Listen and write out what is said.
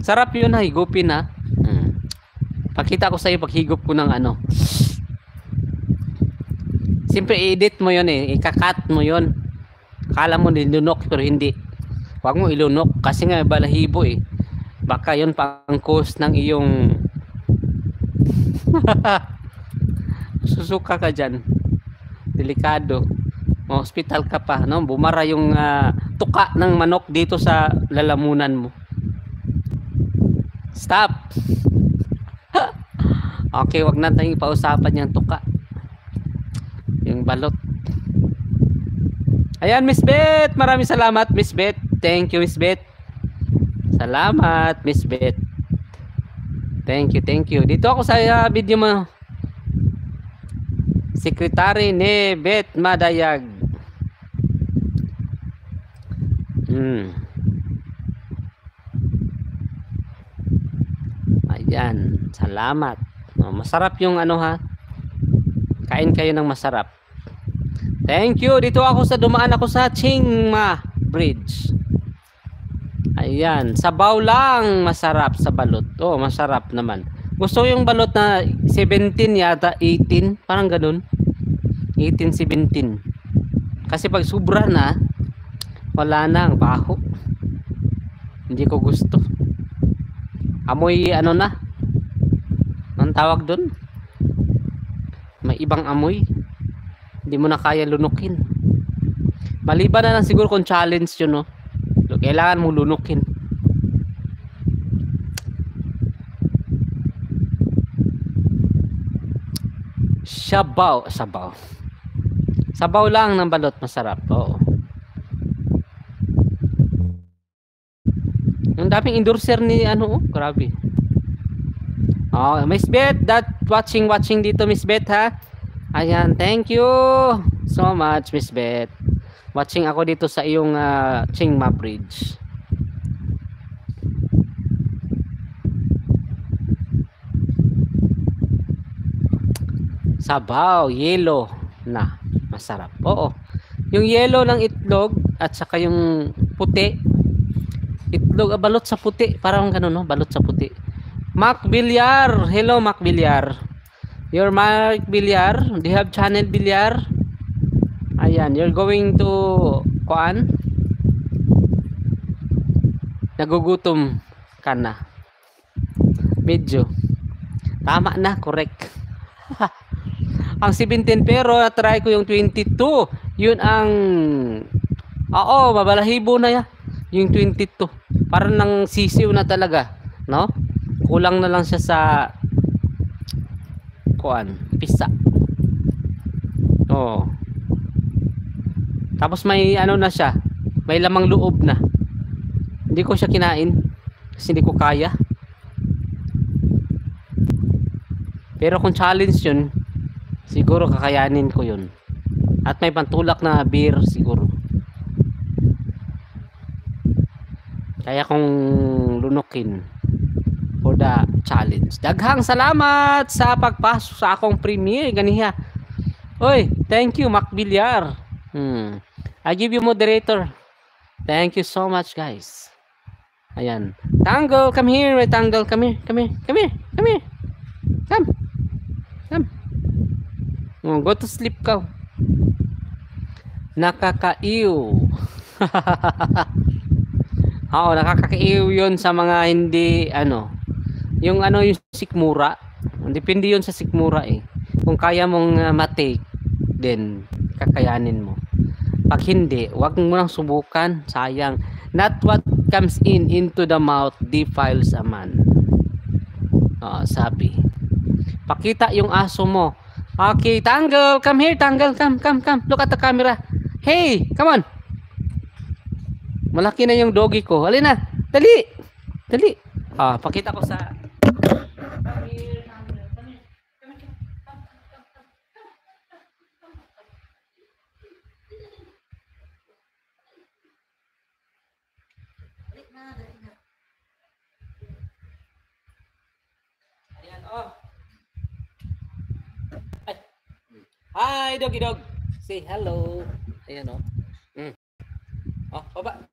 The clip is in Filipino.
Sarap yun ha, higupin ha. Pakita ko sa iyo paghigop ko ng ano. Siyempre i-edit mo yun eh, ika-cut mo yun. Akala mo nilunok pero hindi. Huwag mo ilunok kasi nga balahibo eh. Baka yun pang cause ng iyong susuka ka dyan. Delikado. Hospital ka pa, no? Bumara yung tuka ng manok dito sa lalamunan mo. Stop. Okay, wag na tayong pausapan yung tuka. Yung balot. Ayan, Miss Beth. Maraming salamat, Miss Beth. Thank you, Miss Beth. Salamat, Miss Beth. Thank you, thank you. Dito ako sa video mo. Secretary ni Beth Madayag. Ayan, salamat. Masarap yung ano ha. Kain kayo ng masarap. Thank you. Dito ako sa dumaan ako sa Chingma Bridge. Ayan, sabaw lang masarap sa balot. Oh, masarap naman. Gusto yung balot na 17 yata, 18, parang ganun. 18, 17. Kasi pag sobra na, wala na, ang baho. Hindi ko gusto. Amoy ano na? Anong tawag doon? May ibang amoy. Hindi mo na kaya lunukin. Maliban na lang siguro kung challenge yun, no? Kailangan mo lunukin. Sabaw. Sabaw lang ng balot, masarap. Oo. Ang daming endorser ni ano, grabe. Oh, Miss Beth, that watching dito, Miss Beth ha. Ayan, thank you so much, Miss Beth. Watching ako dito sa iyong Chingma Bridge. Sabaw, yellow na masarap. Oo. Yung yellow ng itlog at saka yung puti. Itlog, balot sa puti. Parang gano'n, no? Balot sa puti. Mac Villar. Hello, Mac Villar. You're Mac Villar. Do you have channel Villar? Ayan, you're going to kuan? Nagugutom ka na. Medyo. Tama na, correct. Ang 17 pero try ko yung 22. Yun ang oo, mabalahibo na ya. Yung 22. Parang nang sisiw na talaga, no? Kulang na lang siya sa kuan, pisa. Oh. Tapos may ano na siya. May lamang loob na. Hindi ko siya kinain kasi hindi ko kaya. Pero kung challenge yun, siguro kakayanin ko yun. At may pantulak na beer siguro. Kaya kung lunukin for the challenge. Daghang salamat sa pagpasok sa akong premiere. Ganiha. Oy, thank you, Mac Villar. I give you moderator. Thank you so much, guys. Ayan. Tango, come here. Tango, come here. Come here. Come here. Come here. Come. Come. Oh, go to sleep ka. Nakakaiw. Oo, nakakaiw yun sa mga hindi, ano, yung ano, yung sikmura. Depende yun sa sikmura eh. Kung kaya mong matake, then kakayanin mo. Pag hindi, wag mo nang subukan. Sayang. Not what comes into the mouth defiles a man. Sabi. Pakita yung aso mo. Okay, Tangle, come here, Tangle, come. Look at the camera. Hey, come on. Malaki na yung doggy ko. Halina, dali. Dali. Pakita ko sa ayan, oh. Hi, doggy dog. Say hello. Ayan, oh. Oh, baba.